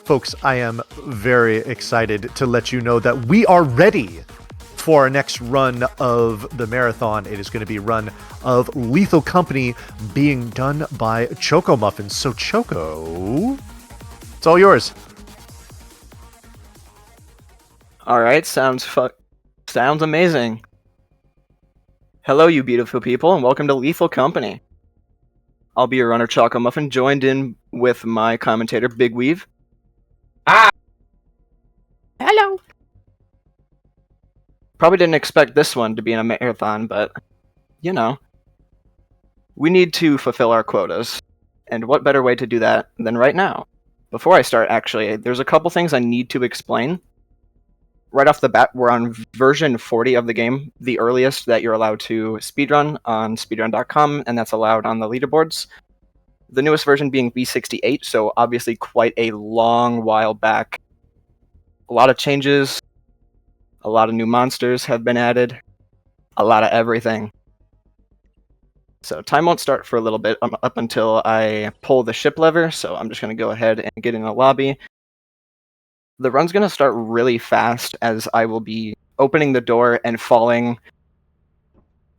Folks, I am very excited to let you know that we are ready for our next run of the marathon. It is going to be a run of Lethal Company being done by Choco Muffins. So Choco, it's all yours. All right, sounds amazing. Hello, you beautiful people, and welcome to Lethal Company. I'll be your runner, Choco Muffin, joined in with my commentator, Big Weave. Ah! Hello! Probably didn't expect this one to be in a marathon, but, you know. We need to fulfill our quotas, and what better way to do that than right now? Before I start, actually, there's a couple things I need to explain. Right off the bat, we're on version 40 of the game, the earliest that you're allowed to speedrun on speedrun.com, and that's allowed on the leaderboards. The newest version being V68, so obviously quite a long while back. A lot of changes, a lot of new monsters have been added, a lot of everything. So time won't start for a little bit up until I pull the ship lever, so I'm just going to go ahead and get in the lobby. The run's going to start really fast as I will be opening the door and falling,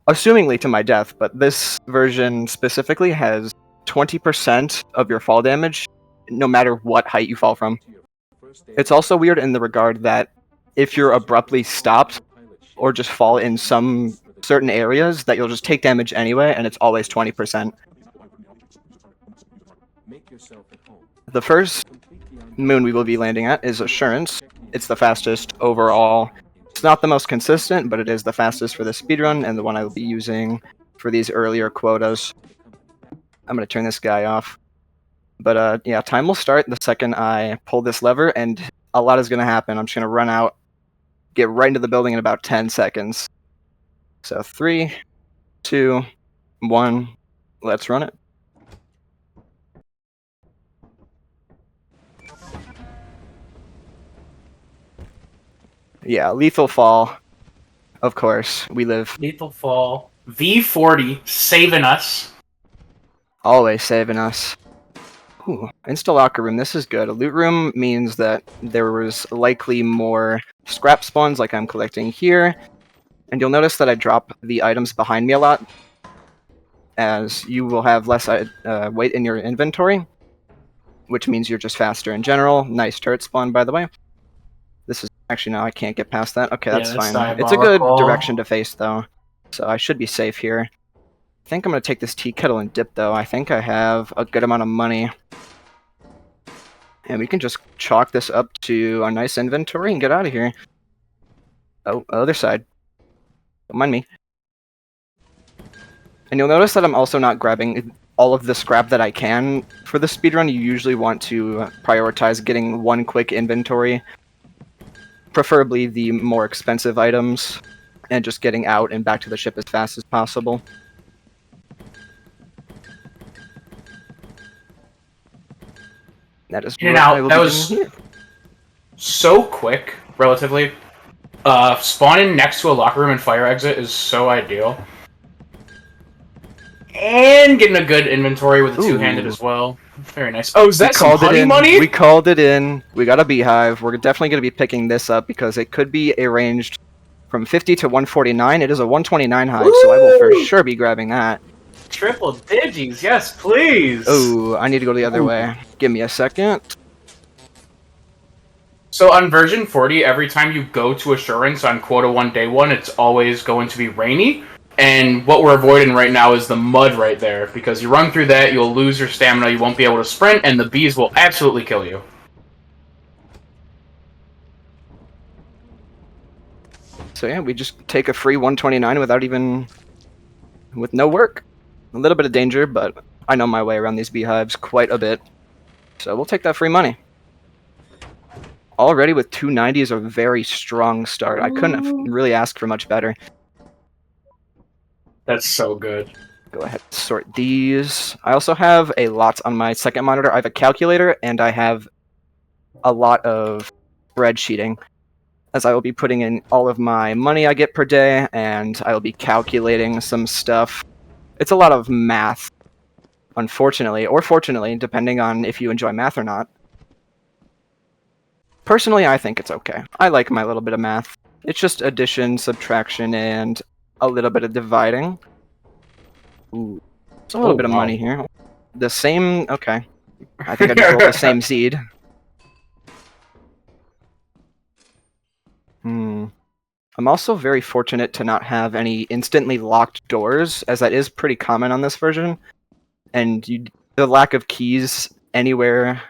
assumingly to my death, but this version specifically has 20% of your fall damage, no matter what height you fall from. It's also weird in the regard that if you're abruptly stopped or just fall in some certain areas, that you'll just take damage anyway, and it's always 20%. The first moon we will be landing at is Assurance. It's the fastest overall. It's not the most consistent, but it is the fastest for the speedrun, and the one I will be using for these earlier quotas. I'm going to turn this guy off. But yeah, time will start the second I pull this lever, and a lot is going to happen. I'm just going to run out, get right into the building in about 10 seconds. So 3, 2, 1, let's run it. Yeah, lethal fall. Of course, we live. Lethal Fall. V40 saving us. Always saving us. Ooh, insta locker room, this is good. A loot room means that there was likely more scrap spawns like I'm collecting here. And you'll notice that I drop the items behind me a lot, as you will have less weight in your inventory, which means you're just faster in general. Nice turret spawn, by the way. This is actually, no, I can't get past that. Okay, that's fine. It's a good direction to face, though, so I should be safe here. I think I'm going to take this tea kettle and dip, though. I think I have a good amount of money. And we can just chalk this up to a nice inventory and get out of here. Oh, other side. Don't mind me. And you'll notice that I'm also not grabbing all of the scrap that I can. For the speedrun, you usually want to prioritize getting one quick inventory, preferably the more expensive items, and just getting out and back to the ship as fast as possible. That is In and out. That was so quick, relatively. Spawning next to a locker room and fire exit is so ideal. And getting a good inventory with a two-handed as well. Very nice. Oh, is that some honey money? We called it in. We got a beehive. We're definitely going to be picking this up because it could be arranged from 50 to 149. It is a 129 hive, so I will for sure be grabbing that. Triple digis, yes, please. Oh, I need to go the other way. Give me a second. So on version 40, every time you go to Assurance on quota 1, day 1, it's always going to be rainy. And what we're avoiding right now is the mud right there, because you run through that, you'll lose your stamina, you won't be able to sprint, and the bees will absolutely kill you. So yeah, we just take a free 129 with no work. A little bit of danger, but I know my way around these beehives quite a bit. So we'll take that free money. Already with 290 is a very strong start. I couldn't have really asked for much better. That's so good. Go ahead and sort these. I also have a lot on my second monitor. I have a calculator, and I have a lot of spreadsheeting, as I will be putting in all of my money I get per day, and I will be calculating some stuff. It's a lot of math, unfortunately, or fortunately, depending on if you enjoy math or not. Personally, I think it's okay. I like my little bit of math. It's just addition, subtraction, and a little bit of dividing. Ooh, it's a little bit of wow. money here. The same. Okay. I think I just rolled the same seed. I'm also very fortunate to not have any instantly locked doors, as that is pretty common on this version. And the lack of keys anywhere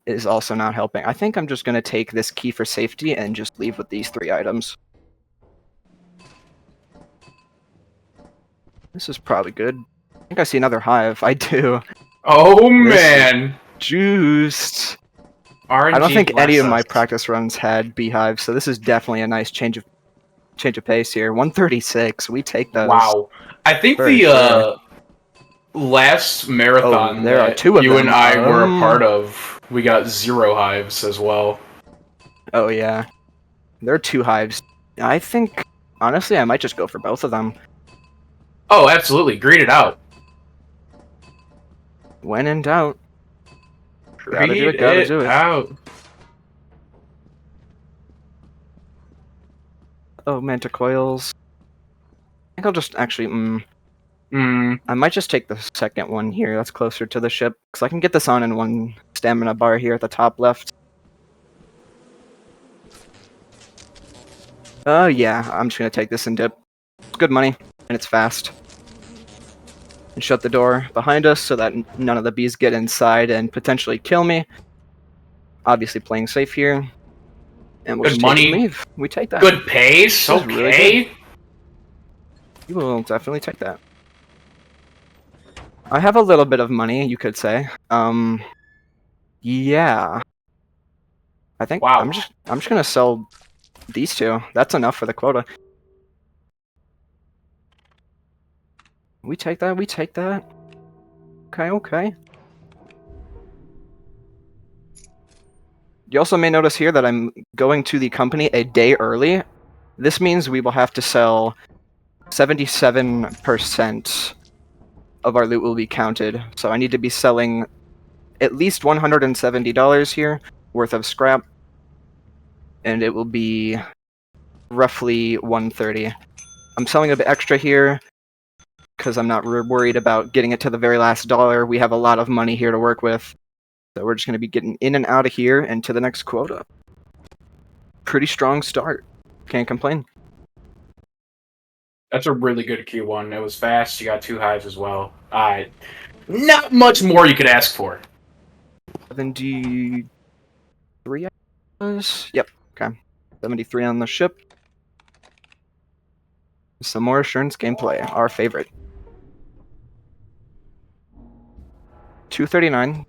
is also not helping. I think I'm just going to take this key for safety and just leave with these 3 items. This is probably good. I think I see another hive. I do. Oh man. Juiced. RNG I don't think any of bless my us. practice runs had beehives, so this is definitely a nice change of pace here. 136. We take those. Wow. I think For the sure. last marathon There are that 2 of you them. and I were a part of, we got 0 hives as well. Oh yeah. There are 2 hives. I think, honestly, I might just go for both of them. Oh, absolutely. Greet it out. When in doubt. Gotta do Greet it, gotta it do it. out. Oh, manticoils. I think I'll just actually, Hmm. I might just take the second one here. That's closer to the ship. Because I can get this on in 1 stamina bar here at the top left. Oh, yeah. I'm just gonna take this and dip. It's good money, and it's fast. And shut the door behind us so that none of the bees get inside and potentially kill me. Obviously playing safe here. And we'll Good just take it and money. leave. We take that. Good pace. This is really Okay. You will definitely take that. I have a little bit of money, you could say. Yeah. I think Wow. I'm just gonna sell these 2. That's enough for the quota. We take that, we take that. Okay, okay. You also may notice here that I'm going to the company a day early. This means we will have to sell 77% of our loot will be counted. So I need to be selling at least $170 here worth of scrap. And it will be roughly 130. I'm selling a bit extra here because I'm not worried about getting it to the very last dollar. We have a lot of money here to work with. So we're just going to be getting in and out of here and to the next quota. Pretty strong start. Can't complain. That's a really good Q1. It was fast. You got 2 hives as well. Not much more you could ask for. 73 hours? Yep, okay. 73 on the ship. Some more assurance gameplay, our favorite. 239.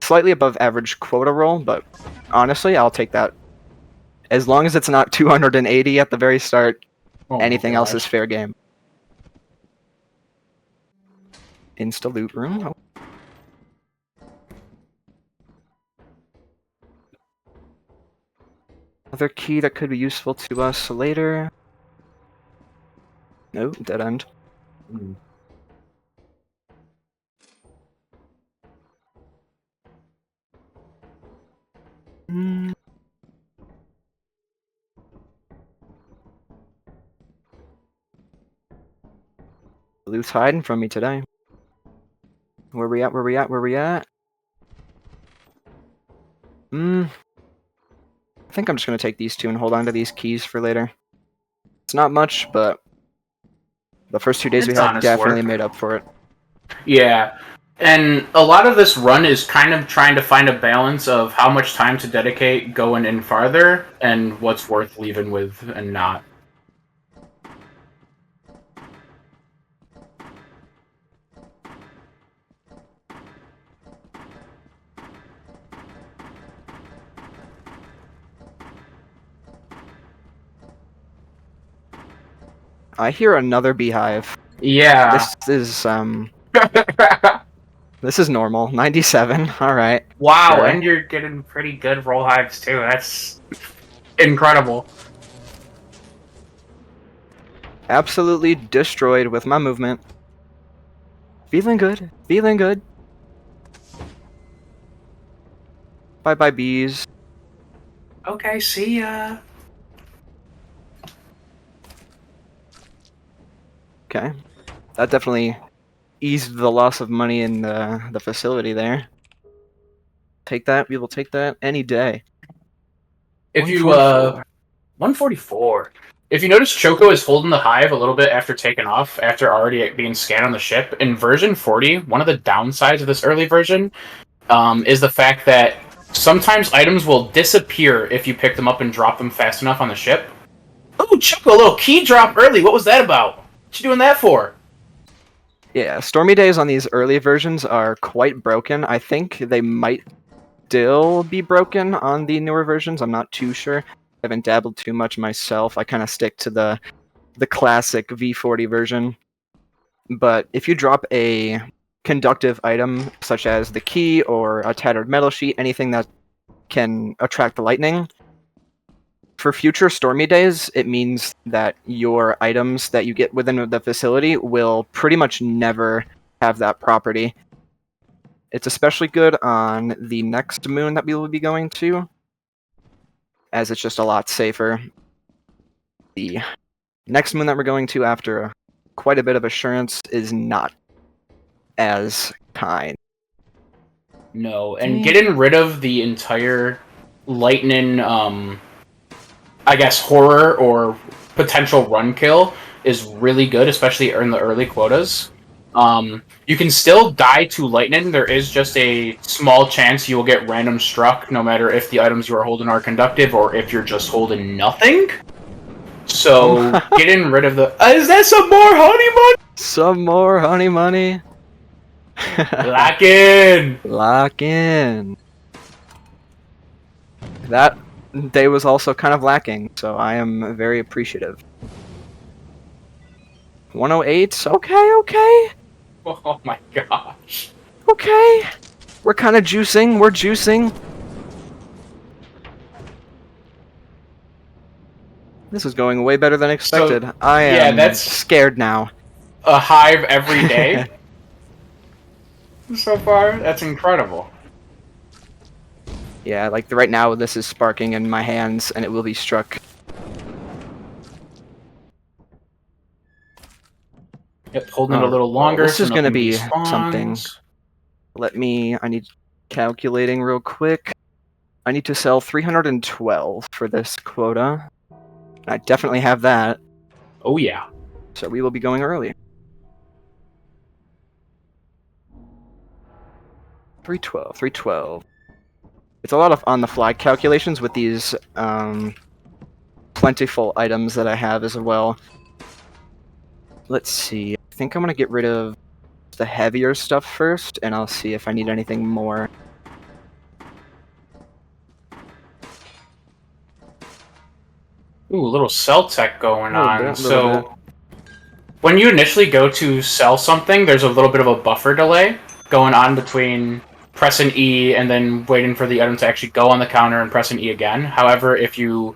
Slightly above average quota roll, but honestly, I'll take that. As long as it's not 280 at the very start, Oh my anything else gosh. is fair game. Insta loot room. Another key that could be useful to us later. Nope, dead end. Hmm. Mm. Loot's hiding from me today. Where we at? Where we at? Where we at? I think I'm just gonna take these 2 and hold on to these keys for later. It's not much, but the first 2 days we It's had honest definitely work. made up for it. Yeah. And a lot of this run is kind of trying to find a balance of how much time to dedicate going in farther and what's worth leaving with and not. I hear another beehive. Yeah. This is normal. 97. All right. Wow, Sure. and you're getting pretty good roll hives too. That's incredible. Absolutely destroyed with my movement. Feeling good. Feeling good. Bye bye bees. Okay, see ya. Okay. That definitely eased the loss of money in the facility there. Take that. We will take that any day. If you 144. 144. If you notice, Choco is holding the hive a little bit after taking off, after already being scanned on the ship. In version 40, one of the downsides of this early version is the fact that sometimes items will disappear if you pick them up and drop them fast enough on the ship. Oh, Choco, a little key drop early. What was that about? What you doing that for? Yeah, stormy days on these early versions are quite broken. I think they might still be broken on the newer versions. I'm not too sure. I haven't dabbled too much myself. I kind of stick to the classic V40 version. But if you drop a conductive item, such as the key or a tattered metal sheet, anything that can attract the lightning, for future stormy days, it means that your items that you get within the facility will pretty much never have that property. It's especially good on the next moon that we will be going to, as it's just a lot safer. The next moon that we're going to after quite a bit of assurance is not as kind. No, and getting rid of the entire lightning, I guess, horror or potential run kill is really good, especially in the early quotas. You can still die to lightning. There is just a small chance you will get random struck, no matter if the items you are holding are conductive or if you're just holding nothing. So getting rid of the is that some more honey money? Some more honey money. Lock in. Lock in. That day was also kind of lacking, so I am very appreciative. 108. Okay, okay. Oh my gosh. Okay. We're kind of juicing. We're juicing. This is going way better than expected. So, I am yeah, that's scared now. a hive every day. So far, that's incredible. Yeah, like right now this is sparking in my hands and it will be struck. Yep, holding it a little longer. This is so going to nothing be despawns. something. I need calculating real quick. I need to sell 312 for this quota. I definitely have that. Oh yeah. So we will be going early. 312, 312. It's a lot of on-the-fly calculations with these plentiful items that I have as well. Let's see. I think I'm going to get rid of the heavier stuff first, and I'll see if I need anything more. Ooh, a little cell tech going on. Little bit. When you initially go to sell something, there's a little bit of a buffer delay going on between pressing E and then waiting for the item to actually go on the counter and pressing E again. However, if you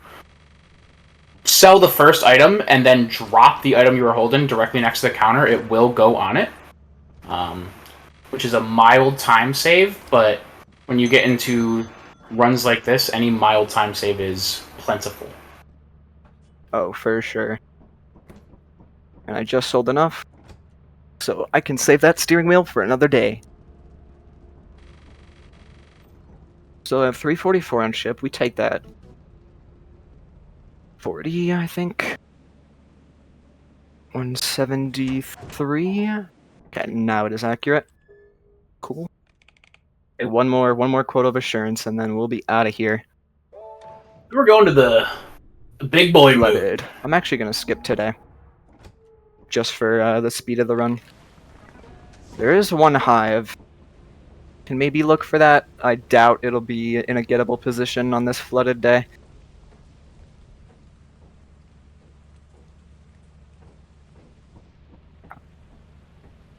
sell the first item and then drop the item you were holding directly next to the counter, it will go on it, which is a mild time save, but when you get into runs like this, any mild time save is plentiful. Oh, for sure. And I just sold enough, so I can save that steering wheel for another day. So I have 344 on ship. We take that. 40, I think. 173. Okay, now it is accurate. Cool. Okay, one more quote of assurance, and then we'll be out of here. We're going to the big boy mode. I'm actually gonna skip today, just for the speed of the run. There is one hive. Can maybe look for that. I doubt it'll be in a gettable position on this flooded day.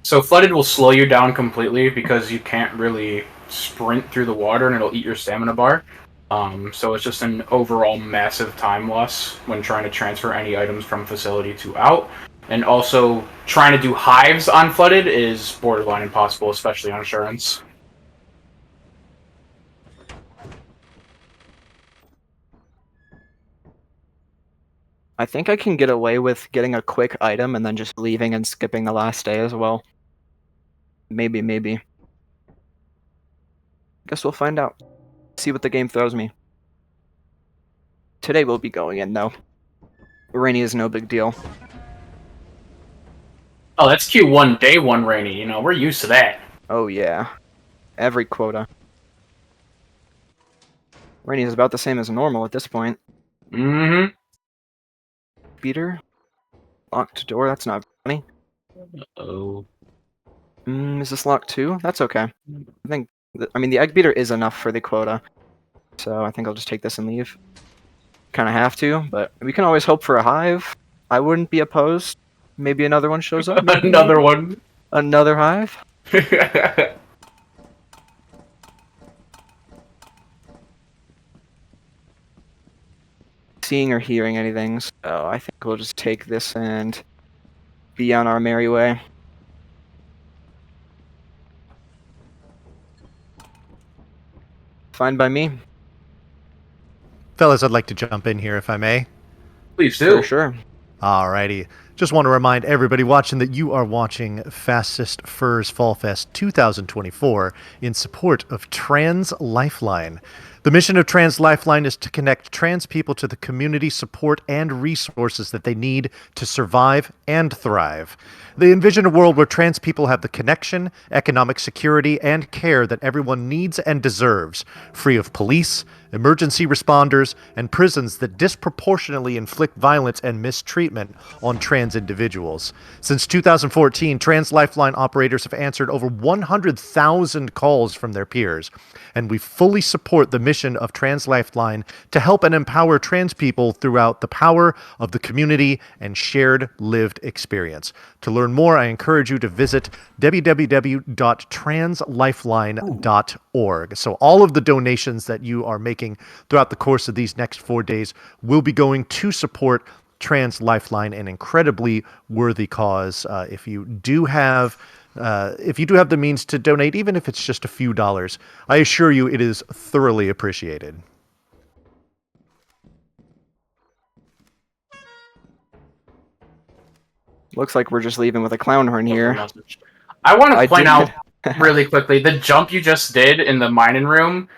So flooded will slow you down completely because you can't really sprint through the water and it'll eat your stamina bar. So it's just an overall massive time loss when trying to transfer any items from facility to out. And also, trying to do hives on flooded is borderline impossible, especially on assurance. I think I can get away with getting a quick item and then just leaving and skipping the last day as well. Maybe. Guess we'll find out. See what the game throws me. Today we'll be going in, though. Rainy is no big deal. Oh, that's Q1, day 1 rainy. You know, we're used to that. Oh, yeah. Every quota. Rainy is about the same as normal at this point. Mm-hmm. Beater? Locked door? That's not funny. Oh. Is this locked too? That's okay. I mean, the egg beater is enough for the quota. So I think I'll just take this and leave. Kind of have to, but we can always hope for a hive. I wouldn't be opposed. Maybe another one shows up. Maybe. Another one. Another hive? Seeing or hearing anything, so I think we'll just take this and be on our merry way. Fine by me. Fellas, I'd like to jump in here if I may. Please do. For sure. Alrighty. Just want to remind everybody watching that you are watching Fastest Furs Fall Fest 2024 in support of Trans Lifeline. The mission of Trans Lifeline is to connect trans people to the community support and resources that they need to survive and thrive. They envision a world where trans people have the connection, economic security, and care that everyone needs and deserves, free of police, emergency responders, and prisons that disproportionately inflict violence and mistreatment on trans individuals. Since 2014, Trans Lifeline operators have answered over 100,000 calls from their peers, and we fully support the mission of Trans Lifeline to help and empower trans people throughout the power of the community and shared lived experience. To learn more, I encourage you to visit www.translifeline.org. So all of the donations that you are making throughout the course of these next 4 days will be going to support Trans Lifeline, an incredibly worthy cause. If you do have the means to donate, even if it's just a few dollars, I assure you it is thoroughly appreciated. Looks like we're just leaving with a clown horn here. I want to point out really quickly, the jump you just did in the mining room,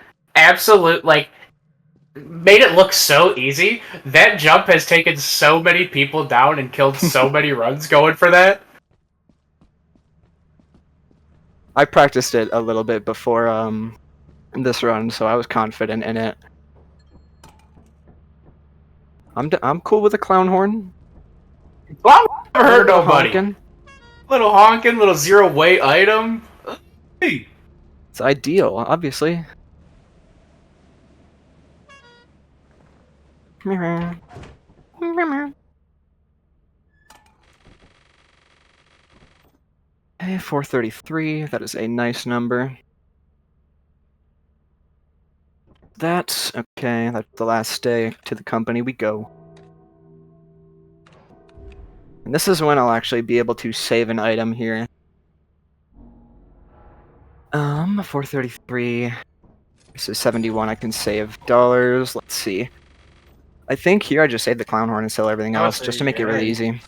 made it look so easy. That jump has taken so many people down and killed so many runs going for that. I practiced it a little bit before this run, so I was confident in it. I'm cool with a clown horn. Well, I never heard nobody. Honking. Little honking, little zero weight item. Hey. It's ideal, obviously. Hey, 433, that is a nice number. That's okay, that's the last day to the company we go. And this is when I'll actually be able to save an item here. 433. This is 71, I can save dollars. Let's see. I think here I just save the clown horn and sell everything else, just to make it really easy.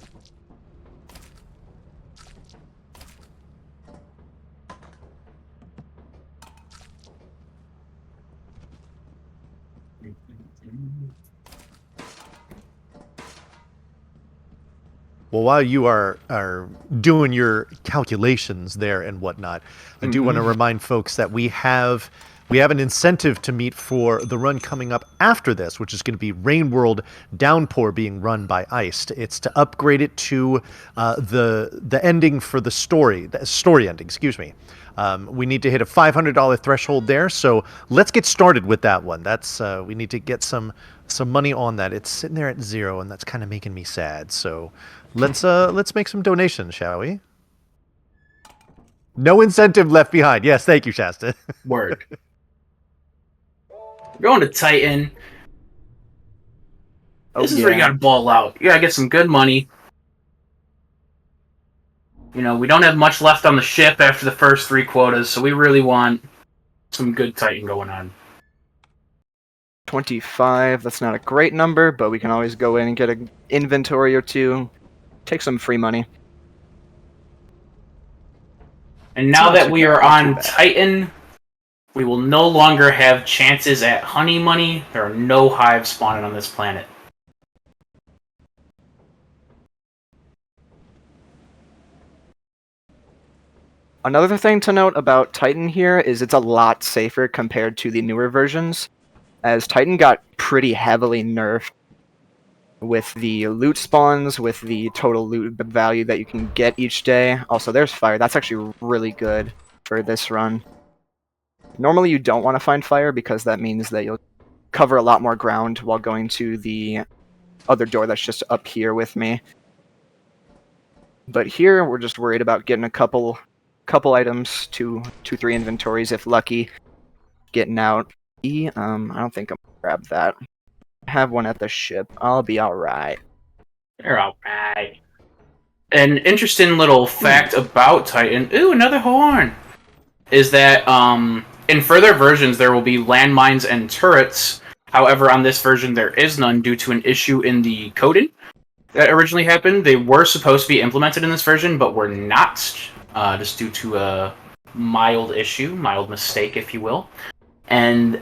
Well, while you are doing your calculations there and whatnot, I do want to remind folks that we have an incentive to meet for the run coming up after this, which is going to be Rain World Downpour being run by Iced. It's to upgrade it to the ending for the story ending, excuse me. We need to hit a $500 threshold there, so let's get started with that one. That's we need to get some money on that. It's sitting there at 0, and that's kind of making me sad. So let's make some donations, shall we? No incentive left behind. Yes, thank you, Shasta. Word. Going to Titan. This is where you gotta ball out. You gotta get some good money. You know, we don't have much left on the ship after the first 3 quotas, so we really want some good Titan going on. 25. That's not a great number, but we can always go in and get an inventory or two. Take some free money. And now Not that too we bad, are not too on bad. Titan, we will no longer have chances at honey money. There are no hives spawning on this planet. Another thing to note about Titan here is it's a lot safer compared to the newer versions, as Titan got pretty heavily nerfed with the loot spawns, with the total loot value that you can get each day. Also, there's fire. That's actually really good for this run. Normally you don't want to find fire because that means that you'll cover a lot more ground while going to the other door that's just up here with me. But here we're just worried about getting a couple items, two, 3 inventories if lucky, getting out. I don't think I'm gonna grab that. I have one at the ship. I'll be alright. You're alright. An interesting little fact about Titan. Ooh, another horn! Is that in further versions there will be landmines and turrets. However, on this version there is none due to an issue in the coding that originally happened. They were supposed to be implemented in this version, but were not, just due to a mild issue, mild mistake, if you will. And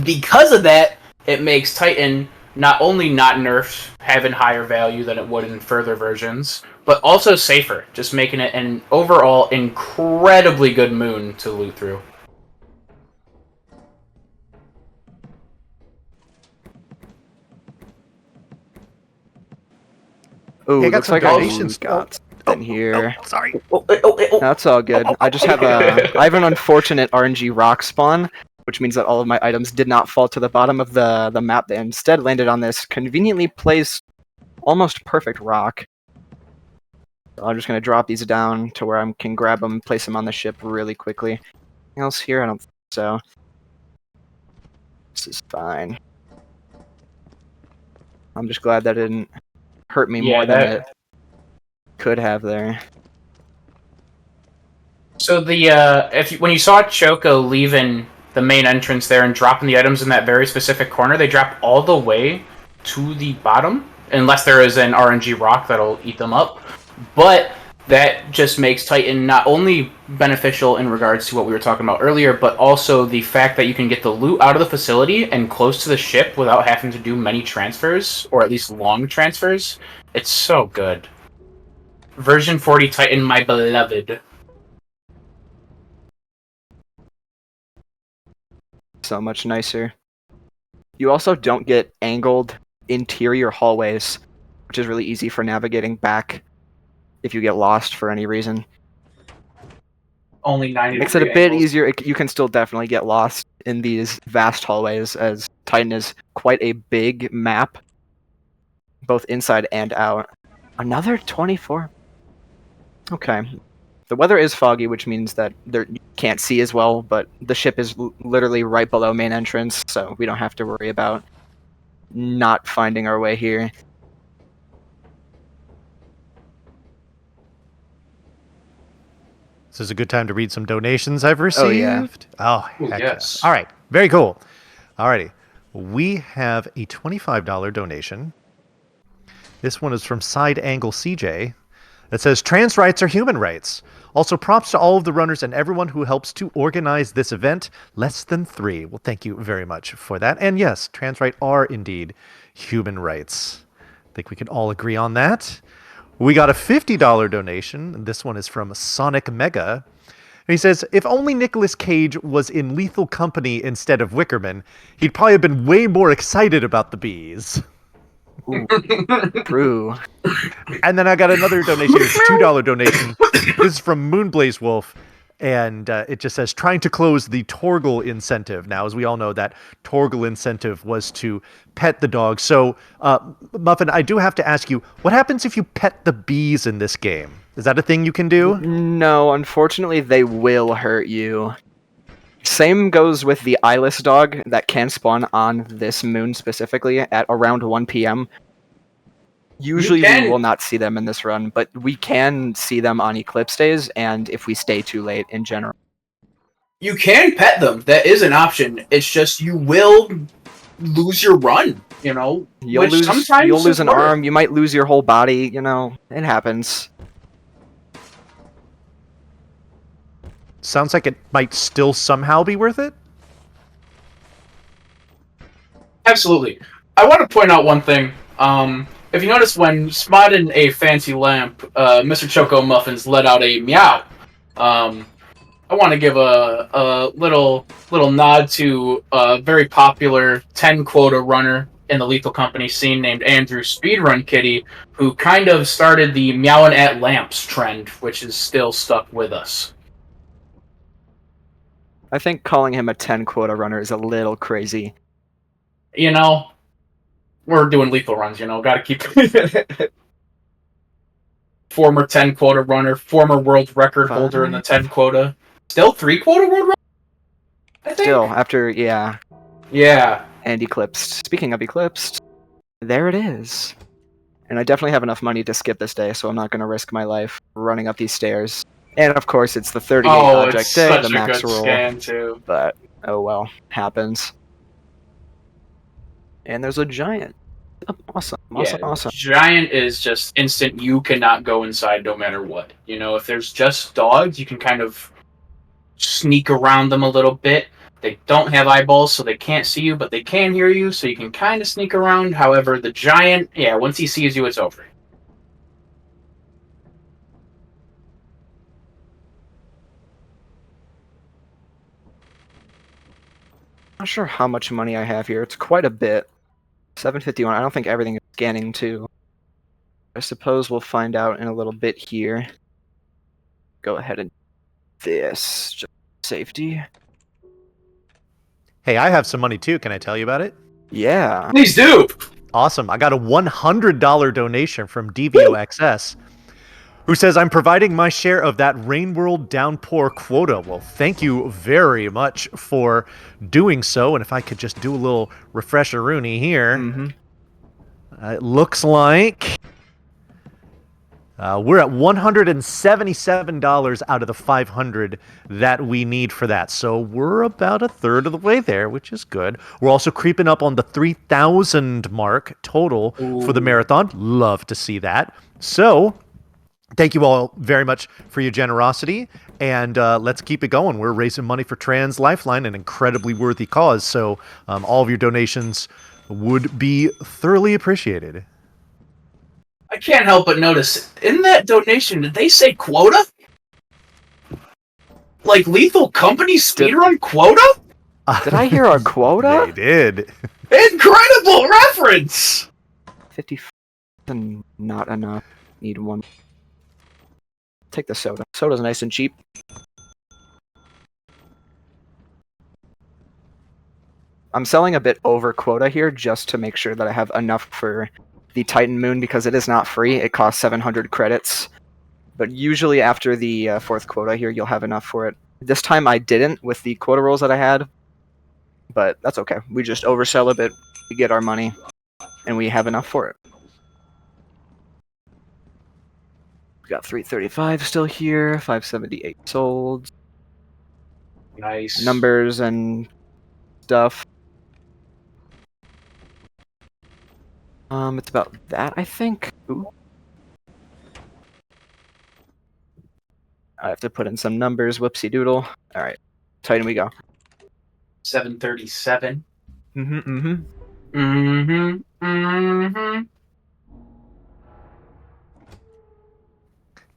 because of that, it makes Titan not only not nerfed, having higher value than it would in further versions, but also safer, just making it an overall incredibly good moon to loot through. Ooh, Hey, I got looks some like donations. I got in here. Sorry. That's all good. I just have I have an unfortunate RNG rock spawn, which means that all of my items did not fall to the bottom of the map. They instead landed on this conveniently placed, almost perfect rock. So I'm just gonna drop these down to where I can grab them and place them on the ship really quickly. Anything else here? I don't think so. This is fine. I'm just glad that didn't hurt me more than it could have there. So the when you saw Choco leaving the main entrance there and dropping the items in that very specific corner, they drop all the way to the bottom, unless there is an RNG rock that'll eat them up. But that just makes Titan not only beneficial in regards to what we were talking about earlier, but also the fact that you can get the loot out of the facility and close to the ship without having to do many transfers, or at least long transfers. It's so good. Version 40 Titan, my beloved. So much nicer. You also don't get angled interior hallways, which is really easy for navigating back if you get lost for any reason. Only 90 Makes it a bit easier. You can still definitely get lost in these vast hallways, as Titan is quite a big map, both inside and out. Another 24. Okay. The weather is foggy, which means that you can't see as well, but the ship is literally right below main entrance, so we don't have to worry about not finding our way here. This is a good time to read some donations I've received. Oh, heck yes. Yeah. All right. Very cool. All righty. We have a $25 donation. This one is from Side Angle CJ. That says, trans rights are human rights. Also, props to all of the runners and everyone who helps to organize this event. Less than 3. Well, thank you very much for that. And yes, trans rights are indeed human rights. I think we can all agree on that. We got a $50 donation. This one is from Sonic Mega. And he says, if only Nicolas Cage was in Lethal Company instead of Wickerman, he'd probably have been way more excited about the bees. Ooh, true. And then I got another donation. It's a $2 donation. This is from Moonblaze Wolf. And it just says, trying to close the Torgal incentive. Now, as we all know, that Torgal incentive was to pet the dog. So, Muffin, I do have to ask you, what happens if you pet the bees in this game? Is that a thing you can do? No, unfortunately, they will hurt you. Same goes with the eyeless dog that can spawn on this moon specifically at around 1 p.m. Usually we will not see them in this run, but we can see them on eclipse days and if we stay too late in general. You can pet them. That is an option. It's just you will lose your run. You know, You'll which lose. sometimes You'll lose is an worth. arm. You might lose your whole body. You know, it happens. Sounds like it might still somehow be worth it. Absolutely. I want to point out one thing. If you notice, when spotted a fancy lamp, Mr. Choco Muffins let out a meow. I want to give a little nod to a very popular 10 quota runner in the Lethal Company scene named Andrew Speedrun Kitty, who kind of started the meowing at lamps trend, which is still stuck with us. I think calling him a 10 quota runner is a little crazy. You know, we're doing lethal runs, you know, gotta keep former 10 quota runner, former world record holder in the 10 quota. Still 3 quota world record? I think. Still, after, yeah. Yeah. And eclipsed. Speaking of eclipsed, there it is. And I definitely have enough money to skip this day, so I'm not going to risk my life running up these stairs. And of course, it's the 38 object it's day, such the a max good roll. scan, too. But, oh well, happens. And there's a giant. Awesome. Giant is just instant. You cannot go inside no matter what. You know, if there's just dogs, you can kind of sneak around them a little bit. They don't have eyeballs, so they can't see you, but they can hear you, so you can kind of sneak around. However, the giant, yeah, once he sees you, it's over. Not sure how much money I have here. It's quite a bit. 751. I don't think everything is scanning too. I suppose we'll find out in a little bit here. Go ahead and this. Just safety. Hey, I have some money too. Can I tell you about it? Yeah. Please do! Awesome. I got a $100 donation from DVOXS, who says, I'm providing my share of that Rain World downpour quota. Well, thank you very much for doing so. And if I could just do a little refresher-rooney here. Mm-hmm. It looks like we're at $177 out of the $500 that we need for that. So we're about a third of the way there, which is good. We're also creeping up on the 3,000 mark total for the marathon. Love to see that. So thank you all very much for your generosity, and let's keep it going. We're raising money for Trans Lifeline, an incredibly worthy cause. So all of your donations would be thoroughly appreciated. I can't help but notice, in that donation, did they say quota? Like Lethal Company speedrun quota? Did I hear a quota? They did. Incredible reference! 50 and not enough. Need one. Take the soda. Soda's nice and cheap. I'm selling a bit over quota here just to make sure that I have enough for the Titan Moon because it is not free. It costs 700 credits. But usually after the fourth quota here, you'll have enough for it. This time I didn't with the quota rolls that I had. But that's okay. We just oversell a bit. We get our money. And we have enough for it. We got 335 still here. 578 sold. Nice. Numbers and stuff. It's about that, I think. Ooh. I have to put in some numbers. Whoopsie doodle. All right. Titan we go. 737.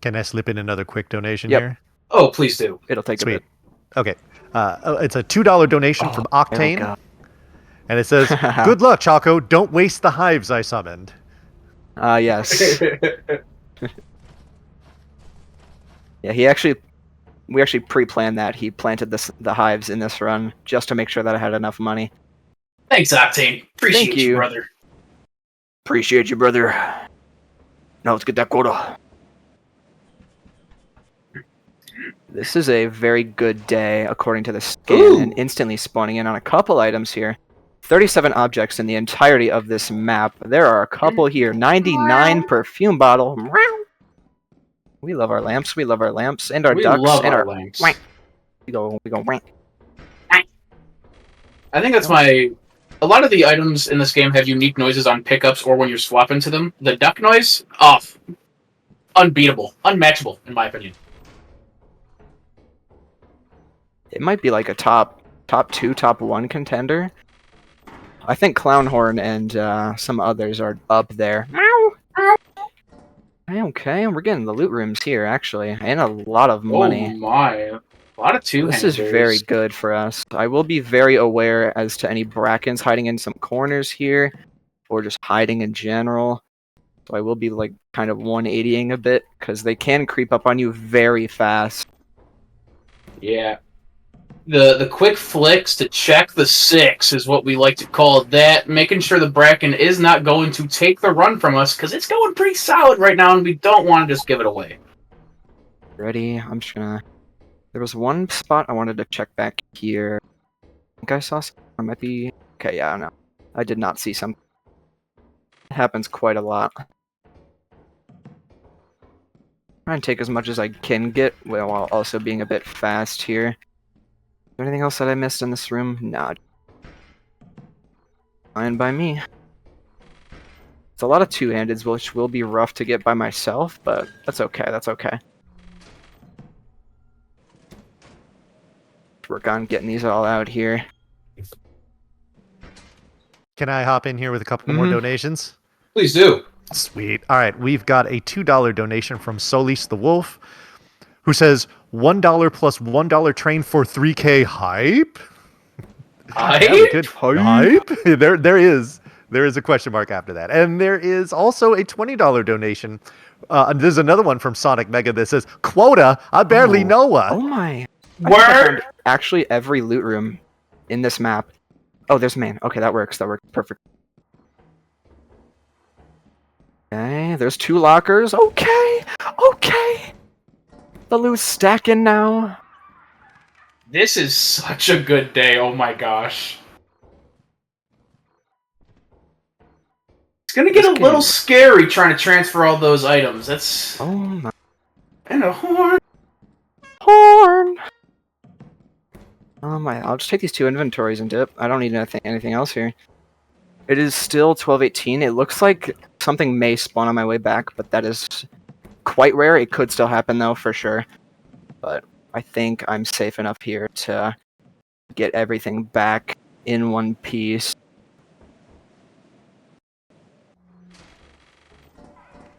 Can I slip in another quick donation Yep. here? Oh, please do. It'll take Sweet. a bit. Okay. It's a $2 donation from Octane. God. And it says, good luck, Choco. Don't waste the hives I summoned. Yes. Yeah, we actually pre-planned that. He planted the hives in this run just to make sure that I had enough money. Thanks, Octane. Appreciate Thank you, you. brother. Appreciate you, brother. Now let's get that quota. This is a very good day, according to the scan, and instantly spawning in on a couple items here. 37 objects in the entirety of this map. There are a couple here. 99 perfume bottle. We love our lamps. We love our lamps. And our ducks. Love and our lamps. We go wank. I think that's my A lot of the items in this game have unique noises on pickups or when you're swapping to them. The duck noise, off. Unbeatable. Unmatchable, in my opinion. It might be like a top 2, top 1 contender. I think Clownhorn and some others are up there. Okay, we're getting the loot rooms here, actually, and a lot of money. Oh my. A lot of two-handers. This is very good for us. I will be very aware as to any Brackens hiding in some corners here, or just hiding in general. So I will be like kind of 180ing a bit, because they can creep up on you very fast. Yeah. The quick flicks to check the 6 is what we like to call that, making sure the Bracken is not going to take the run from us, because it's going pretty solid right now, and we don't want to just give it away. Ready? I'm just gonna... There was one spot I wanted to check back here. I think I saw something. Or might be... Okay, yeah, no. I did not see something. It happens quite a lot. Try and take as much as I can get, while also being a bit fast here. Is there anything else that I missed in this room? Nah. Fine by me. It's a lot of two-handeds, which will be rough to get by myself, but that's okay, that's okay. Work on getting these all out here. Can I hop in here with a couple more donations? Please do. Sweet. All right, we've got a $2 donation from Solis the Wolf, who says $1 plus $1 train for 3K hype. Yeah, we could hype. There is a question mark after that, and there is also a $20 donation. There's another one from Sonic Mega that says quota. I barely know what. Oh my! I Word. found actually every loot room in this map. Oh, there's main. Okay, that works. That works perfect. Okay, there's 2 lockers. Okay, okay. The loot's stacking now. This is such a good day. Oh my gosh. It's gonna get a little scary trying to transfer all those items. That's... Oh my. And a horn. Horn! Oh my, I'll just take these 2 inventories and dip. I don't need anything else here. It is still 12:18. It looks like something may spawn on my way back, but that is quite rare. It could still happen though, for sure. But I think I'm safe enough here to get everything back in one piece.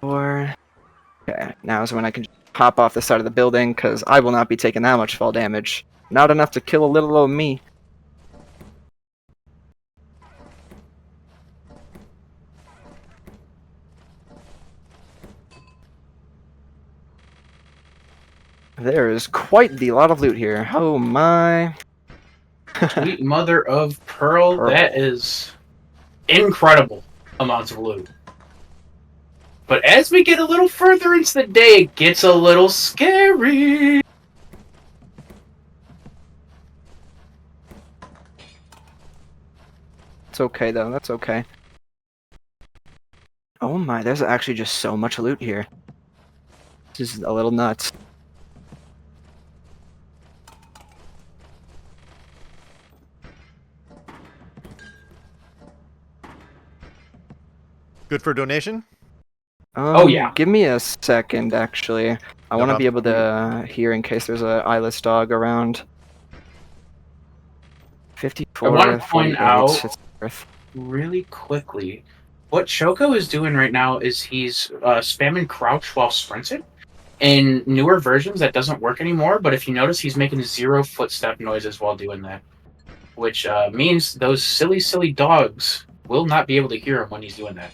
Okay, now is when I can just hop off the side of the building, because I will not be taking that much fall damage. Not enough to kill a little old me. There is quite the lot of loot here. Oh my. Sweet mother of pearl. That is incredible amounts of loot. But as we get a little further into the day, it gets a little scary. It's okay though, that's okay. Oh my, there's actually just so much loot here. This is a little nuts. Good for a donation? Oh, yeah. Give me a second, actually. I want to be able to hear in case there's a eyeless dog around. 54. I want to point out it's worth. really quickly, what Choco is doing right now is he's spamming crouch while sprinting. In newer versions, that doesn't work anymore, but if you notice, he's making 0 footstep noises while doing that. Which means those silly, silly dogs will not be able to hear him when he's doing that.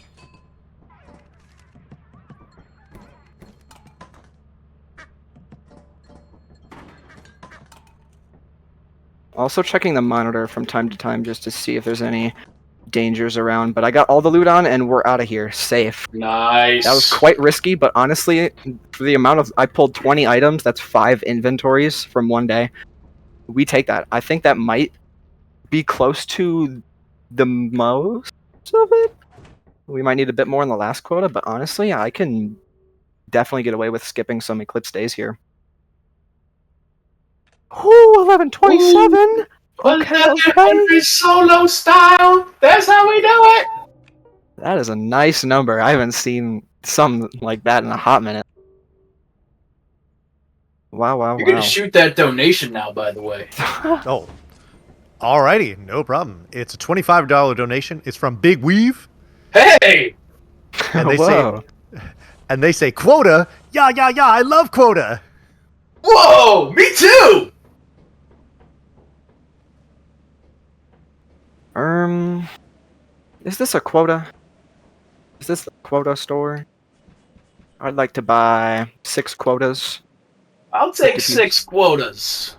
Also checking the monitor from time to time just to see if there's any dangers around, but I got all the loot on and we're out of here, safe. Nice. That was quite risky, but honestly, for the amount of... I pulled 20 items, that's 5 inventories from one day. We take that. I think that might be close to the most of it. We might need a bit more in the last quota, but honestly, I can definitely get away with skipping some Eclipse days here. Ooh, 1127! Okay. Solo style. That's how we do it. That is a nice number. I haven't seen some like that in a hot minute. Wow, wow, You're gonna wow. shoot that donation now, by the way. Oh, alrighty, no problem. It's a $25 donation. It's from Big Weave, Hey. and they Whoa. say quota. Yeah, I love quota. Whoa. Me too. Is this a quota? Is this the quota store? I'd like to buy 6 quotas. I'll take 6 quotas.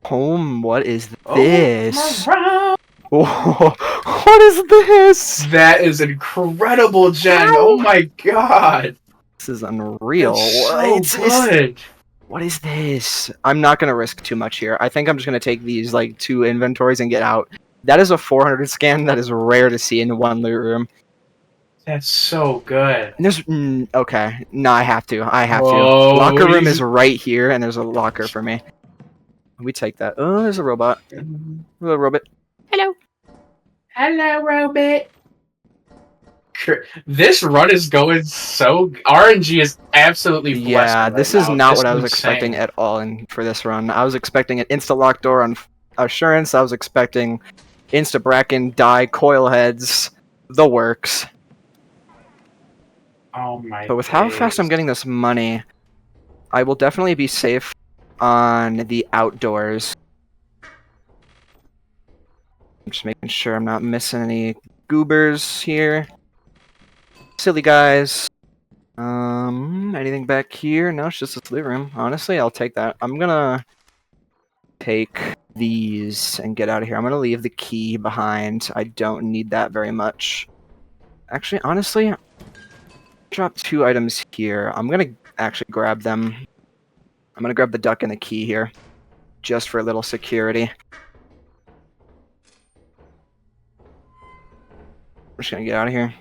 What is Oh, this? around. What is this? That is incredible, Jen. Oh my god. This is unreal. It's so good. What is this? I'm not gonna risk too much here. I think I'm just gonna take these like 2 inventories and get out. That is a 400 scan. That is rare to see in one loot room. That's so good. And there's okay. No, I have to. Whoa, Locker room is right here, and there's a locker for me. We take that. Oh, there's a robot. Hello, robot. Hello. Hello, robot. This run is going so... RNG is absolutely blessed. Yeah, right this now. is not This what I was insane. expecting at all for this run. I was expecting an insta-lock door on Assurance. I was expecting insta-bracken, die, coil heads, the works. Oh my But with how fast I'm getting this money, I will definitely be safe on the outdoors. I'm just making sure I'm not missing any goobers here. Silly guys. Anything back here? No, it's just a sleep room. Honestly, I'll take that. I'm gonna take these and get out of here. I'm gonna leave the key behind. I don't need that very much. Actually, honestly, drop 2 items here. I'm gonna actually grab them. I'm gonna grab the duck and the key here, just for a little security. I'm just gonna get out of here.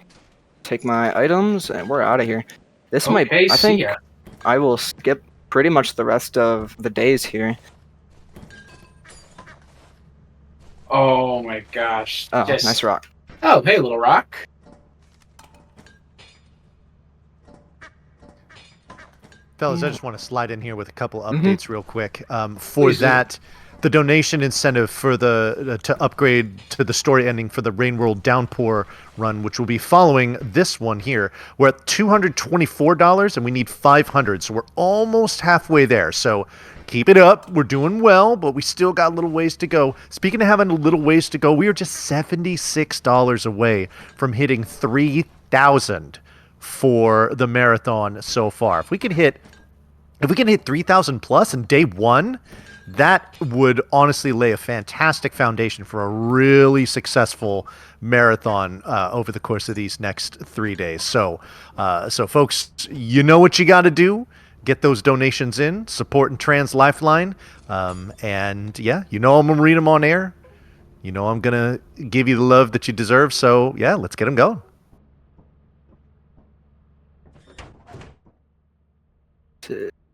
Take my items, and we're out of here. This might... I think I will skip pretty much the rest of the days here. Oh my gosh. Oh, nice rock. Oh, hey, little rock. Fellas, I just want to slide in here with a couple updates real quick. For Please do. that, the donation incentive for the to upgrade to the story ending for the Rain World Downpour run, which will be following this one here, we're at $224 and we need 500, so we're almost halfway there. So keep it up. We're doing well, but we still got a little ways to go. Speaking of having a little ways to go, we are just $76 away from hitting 3,000 for the marathon so far. If we can hit 3,000 plus in day 1, that would honestly lay a fantastic foundation for a really successful marathon over the course of these next 3 days. So folks, you know what you got to do. Get those donations in, supporting Trans Lifeline, and yeah, you know I'm gonna read them on air. You know I'm gonna give you the love that you deserve. So yeah, let's get them going.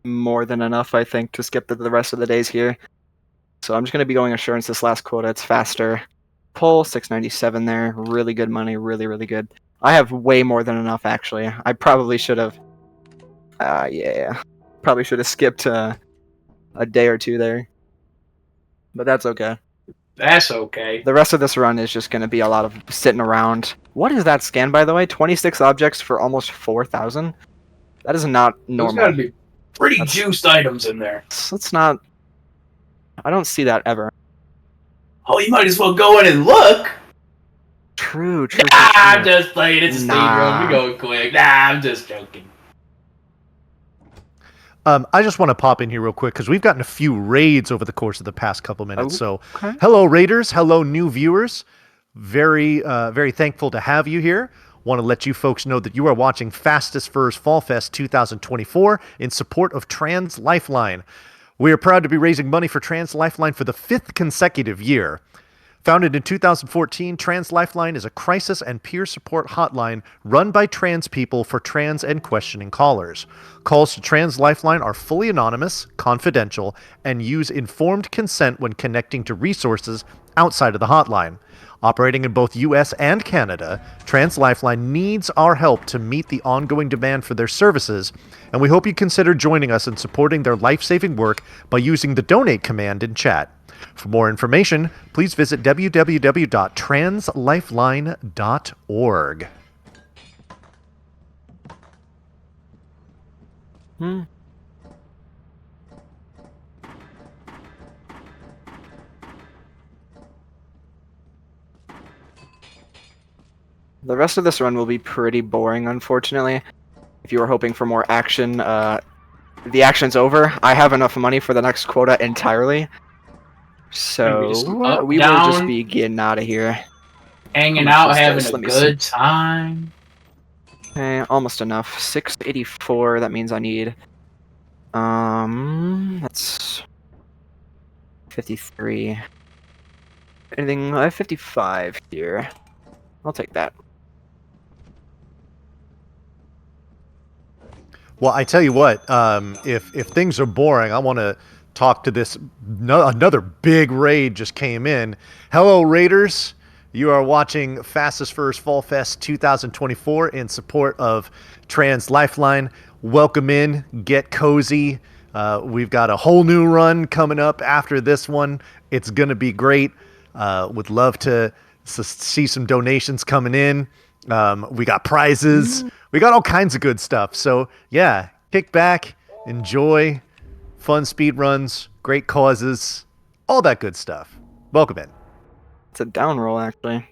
More than enough, I think, to skip the rest of the days here. So I'm just going to be going Assurance this last quota. It's faster. Pull, 697 there. Really good money. Really, really good. I have way more than enough, actually. I probably should have... yeah. Probably should have skipped a day or 2 there. But that's okay. That's okay. The rest of this run is just going to be a lot of sitting around. What is that scan, by the way? 26 objects for almost 4,000? That is not normal. There's gotta be pretty juiced items in there. Let's not... I don't see that ever. Oh, you might as well go in and look. True. I'm just playing. It's a speed run. Nah. We going quick. Nah, I'm just joking. I just want to pop in here real quick because we've gotten a few raids over the course of the past couple minutes. So, okay. Hello raiders, hello new viewers. Very thankful to have you here. Want to let you folks know that you are watching Fastest Furs Fall Fest 2024 in support of Trans Lifeline. We are proud to be raising money for Trans Lifeline for the 5th consecutive year. Founded in 2014, Trans Lifeline is a crisis and peer support hotline run by trans people for trans and questioning callers. Calls to Trans Lifeline are fully anonymous, confidential, and use informed consent when connecting to resources outside of the hotline. Operating in both US and Canada, Trans Lifeline needs our help to meet the ongoing demand for their services, and we hope you consider joining us in supporting their life-saving work by using the donate command in chat. For more information, please visit www.translifeline.org. The rest of this run will be pretty boring, unfortunately. If you were hoping for more action, the action's over. I have enough money for the next quota entirely. So, we will just be getting out of here. Hanging out, having a good time. Okay, almost enough. 684, that means I need... that's... 53. Anything... I have 55 here. I'll take that. Well, I tell you what, if things are boring, I want to talk to this. Another big raid just came in. Hello, Raiders. You are watching Fastest First Fall Fest 2024 in support of Trans Lifeline. Welcome in. Get cozy. We've got a whole new run coming up after this one. It's going to be great. Would love to see some donations coming in. We got prizes. We got all kinds of good stuff. So, yeah, kick back, enjoy, fun speed runs, great causes, all that good stuff. Welcome in. It's a down roll, actually.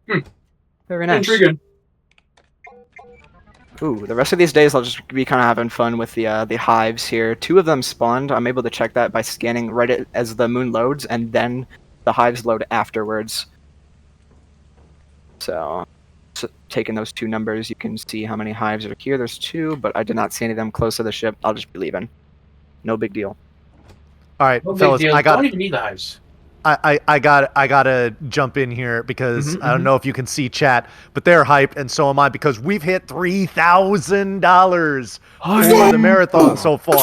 Very nice. Intriguing. Ooh, the rest of these days I'll just be kind of having fun with the hives here. 2 of them spawned. I'm able to check that by scanning right as the moon loads, and then the hives load afterwards. So taking those 2 numbers, you can see how many hives are here. There's 2, but I did not see any of them close to the ship. I'll just be leaving. No big deal. All right, No fellas, big deal. I got. Don't even need the hives. I gotta jump in here because I don't know if you can see chat, but they're hyped and so am I because we've hit $3,000 for the marathon so far.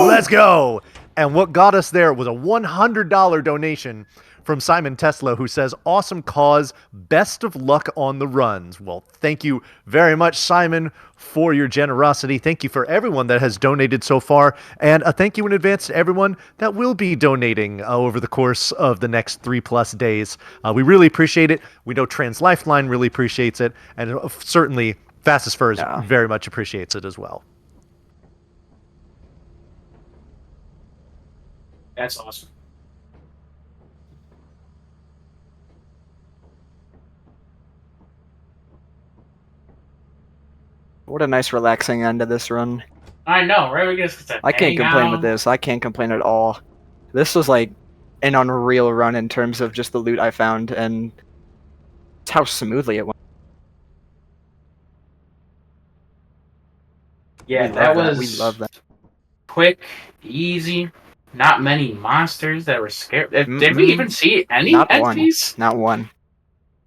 Let's go! And what got us there was a $100 donation from Simon Tesla, who says, "Awesome cause, best of luck on the runs." Well, thank you very much, Simon, for your generosity. Thank you for everyone that has donated so far, and a thank you in advance to everyone that will be donating over the course of the next 3+ days. We really appreciate it. We know Trans Lifeline really appreciates it, and certainly Fastest Furs very much appreciates it as well. That's awesome. What a nice relaxing end to this run. I know, right? I can't complain with this. I can't complain at all. This was like an unreal run in terms of just the loot I found and how smoothly it went. Yeah, that was we love that. Quick, easy, not many monsters that were scared. Did we even see any entities? Not one.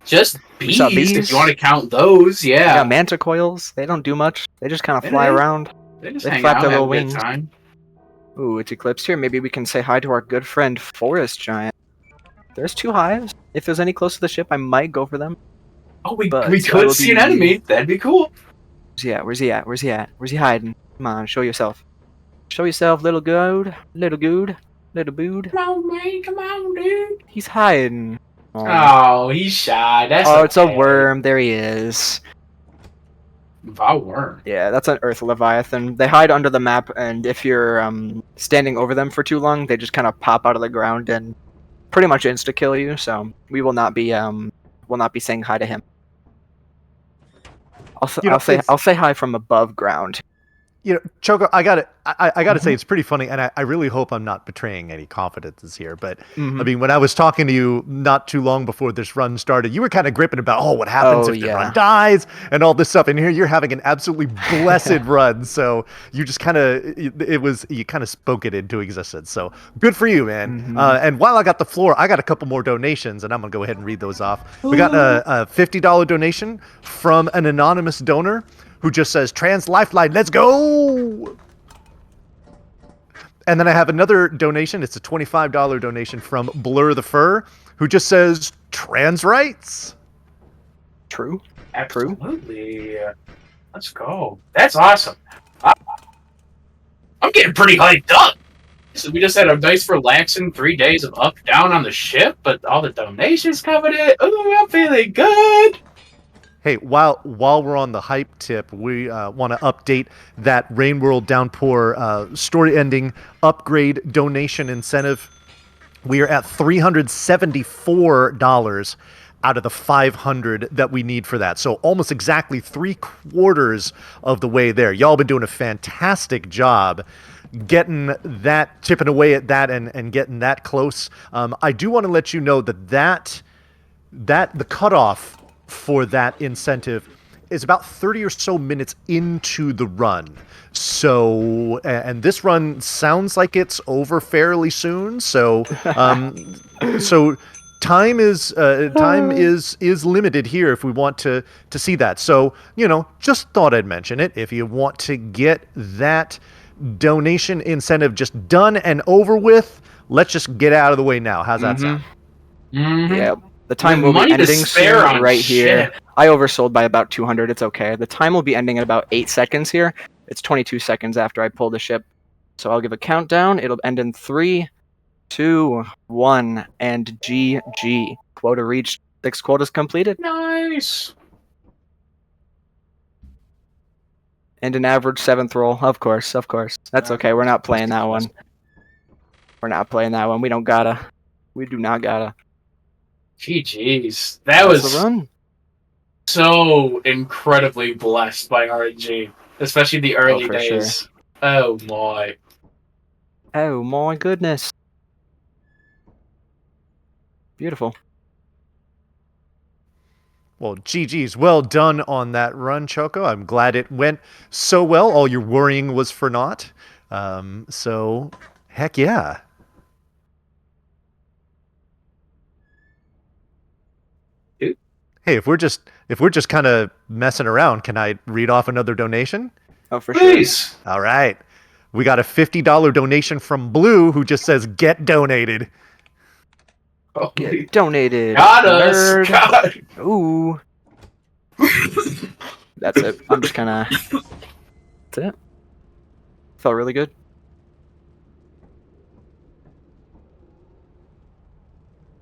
Just bees, if you want to count those, yeah. Yeah, manticoils. They don't do much. They just kind of fly around. They flap their little wings. Time. Ooh, it's eclipsed here. Maybe we can say hi to our good friend Forest Giant. There's 2 hives. If there's any close to the ship, I might go for them. Oh, we could see an enemy. That'd be cool. Where's he at? Where's he at? Where's he at? Where's he hiding? Come on, show yourself. Show yourself, little good. Little good. Little bood. Come on, man. Come on, dude. He's hiding. Oh, he's shy. That's it's a worm. There he is. A worm? Yeah, that's an Earth Leviathan. They hide under the map, and if you're standing over them for too long, they just kind of pop out of the ground and pretty much insta-kill you. So we will not be saying hi to him. I'll say hi from above ground. Choco, I gotta say it's pretty funny, and I really hope I'm not betraying any confidences here. But I mean, when I was talking to you not too long before this run started, you were kind of gripping about, what happens if the run dies and all this stuff. And here you're having an absolutely blessed run. So you just you kind of spoke it into existence. So good for you, man. And while I got the floor, I got a couple more donations, and I'm gonna go ahead and read those off. We got a $50 donation from an anonymous donor who just says, Trans Lifeline, let's go! And then I have another donation. It's a $25 donation from Blur the Fur, who just says, trans rights. True. Absolutely. Let's go. That's awesome. I'm getting pretty hyped up. So we just had a nice relaxing 3 days of up, down on the ship, but all the donations coming in. Ooh, I'm feeling good. Hey, while we're on the hype tip, we want to update that Rain World Downpour story ending upgrade donation incentive. We are at $374 out of the $500 that we need for that. So almost exactly 3/4 of the way there. Y'all been doing a fantastic job getting that, chipping away at that and getting that close. I do want to let you know that the cutoff for that incentive is about 30 or so minutes into the run. So, and this run sounds like it's over fairly soon. So, so time is limited here if we want to see that. So, just thought I'd mention it. If you want to get that donation incentive just done and over with, let's just get out of the way now. How's that sound? Yeah. The time will be ending soon right here. I oversold by about 200. It's okay. The time will be ending in about 8 seconds here. It's 22 seconds after I pull the ship. So I'll give a countdown. It'll end in 3, 2, 1, and GG. Quota reached. 6 quotas completed. Nice. And an average 7th roll. Of course. That's okay. We're not playing that one. We don't gotta. We do not gotta. GG's. That was the run. So incredibly blessed by RNG, especially the early days. Sure. Oh my. Oh my goodness. Beautiful. Well, GG's. Well done on that run, Choco. I'm glad it went so well. All your worrying was for naught. So, heck yeah. Hey, if we're just kind of messing around, can I read off another donation? Oh, for Please. sure. All right. We got a $50 donation from Blue, who just says, get donated. Oh, get donated. Got us. God. Ooh. That's it. I'm just kind of... That's it. Felt really good.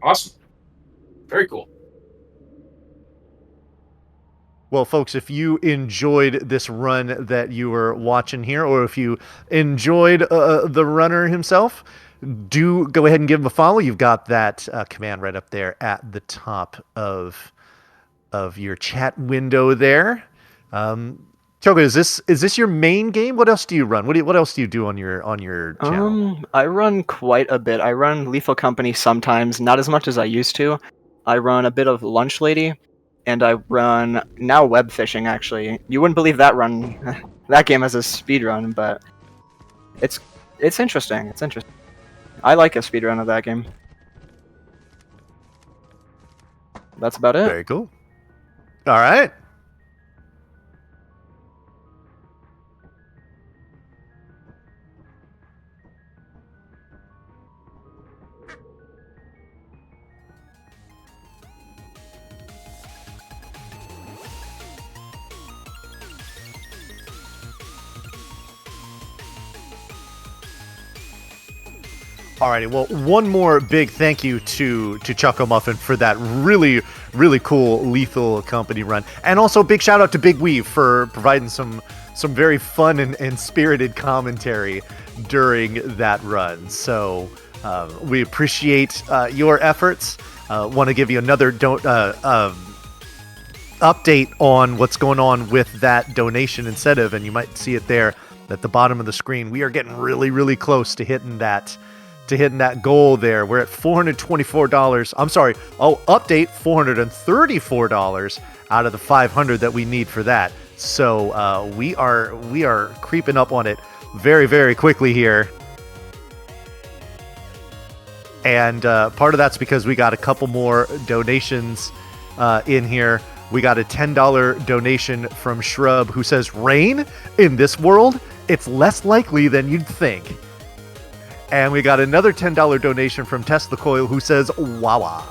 Awesome. Very cool. Well, folks, if you enjoyed this run that you were watching here, or if you enjoyed the runner himself, do go ahead and give him a follow. You've got that command right up there at the top of your chat window there. Choco, is this your main game? What else do you run? What else do you do on your channel? I run quite a bit. I run Lethal Company sometimes, not as much as I used to. I run a bit of Lunch Lady. And I run now web fishing. Actually, you wouldn't believe that run. That game has a speed run, but it's interesting. It's interesting. I like a speed run of that game. That's about it. Very cool. All right. Alrighty, well, one more big thank you to Choco Muffin for that really, really cool Lethal Company run. And also big shout out to Big Weave for providing some very fun and spirited commentary during that run. So we appreciate your efforts. Want to give you another update on what's going on with that donation incentive, and you might see it there at the bottom of the screen. We are getting really, really close to hitting that goal there. We're at $424. I'm sorry. Oh, update, $434 out of the 500 that we need for that. So we are creeping up on it very, very quickly here. And part of that's because we got a couple more donations in here. We got a $10 donation from Shrub, who says, rain in this world? It's less likely than you'd think. And we got another $10 donation from Tesla Coil, who says, wawa.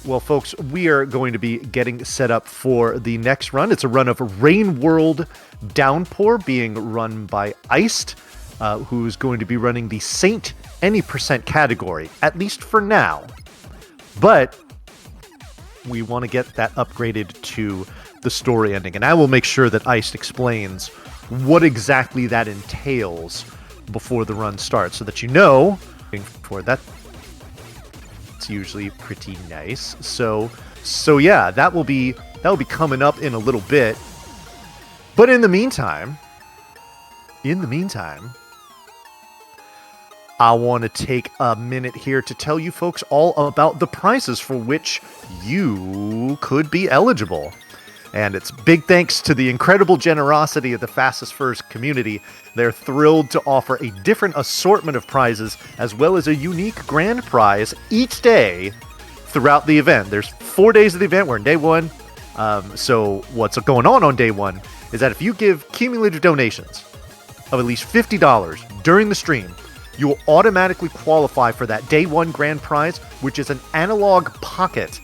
Well, folks, we are going to be getting set up for the next run. It's a run of Rain World Downpour being run by Iced, who's going to be running the Saint Any Percent category, at least for now. But we want to get that upgraded to the story ending. And I will make sure that Iced explains what exactly that entails before the run starts, so that you know for that. It's usually pretty nice. So yeah, that will be coming up in a little bit. But in the meantime, I want to take a minute here to tell you folks all about the prizes for which you could be eligible. And it's big thanks to the incredible generosity of the Fastest First community. They're thrilled to offer a different assortment of prizes, as well as a unique grand prize each day throughout the event. There's 4 days of the event. We're in day 1. So what's going on day 1 is that if you give cumulative donations of at least $50 during the stream, you will automatically qualify for that day 1 grand prize, which is an analog pocket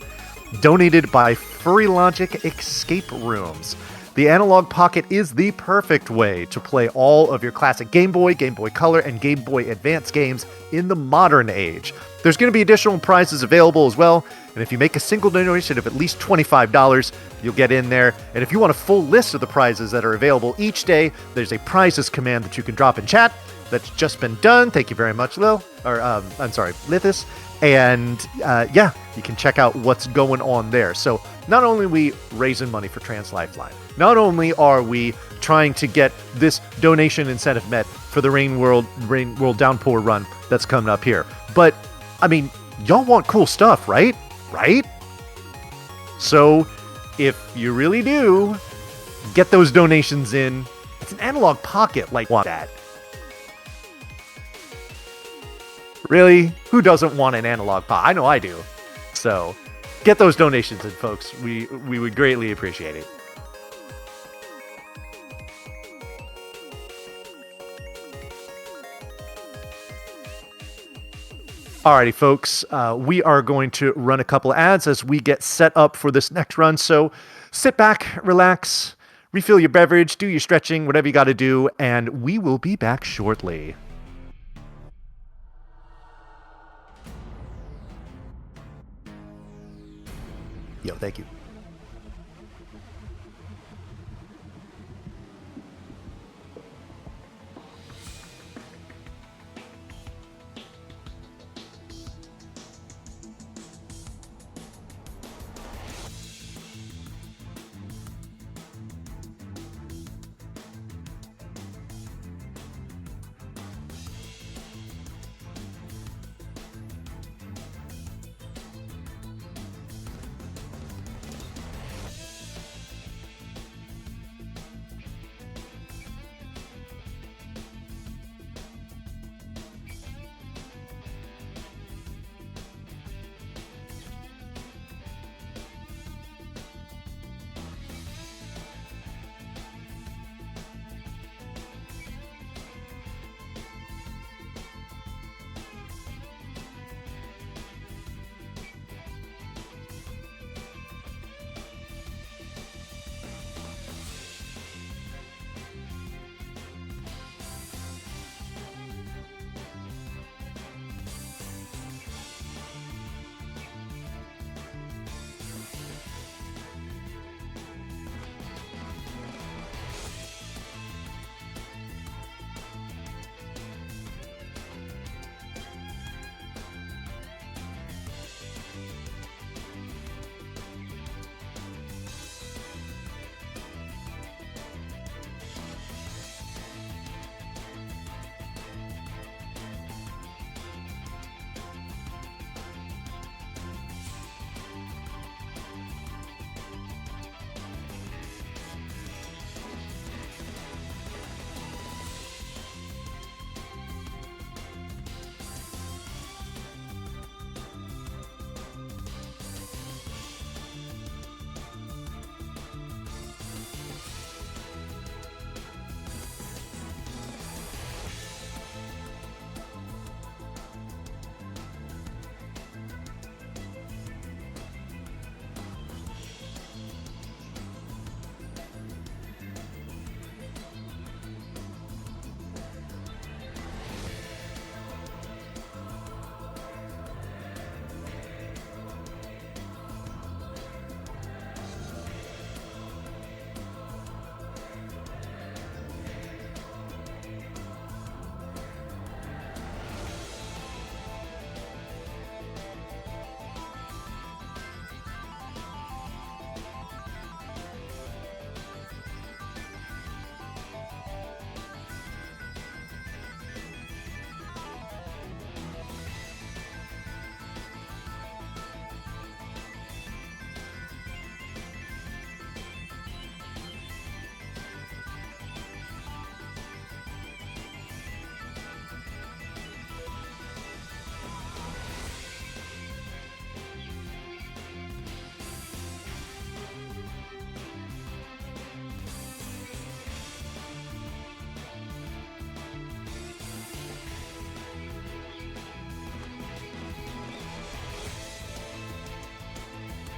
donated by Furry Logic Escape Rooms. The Analog Pocket is the perfect way to play all of your classic Game Boy, Game Boy Color, and Game Boy Advance games in the modern age. There's going to be additional prizes available as well, and if you make a single donation of at least $25, you'll get in there. And if you want a full list of the prizes that are available each day, there's a prizes command that you can drop in chat that's just been done. Thank you very much, Lithis. And yeah, you can check out what's going on there. So not only are we raising money for Trans Lifeline, not only are we trying to get this donation incentive met for the Rain World Downpour run that's coming up here, but I mean, y'all want cool stuff, right? Right? So if you really do, get those donations in. It's an analog pocket, like want that. Really? Who doesn't want an analog pocket? I know I do. So get those donations in, folks. We would greatly appreciate it. Alrighty, folks. We are going to run a couple ads as we get set up for this next run. So sit back, relax, refill your beverage, do your stretching, whatever you got to do, and we will be back shortly. Yo, thank you.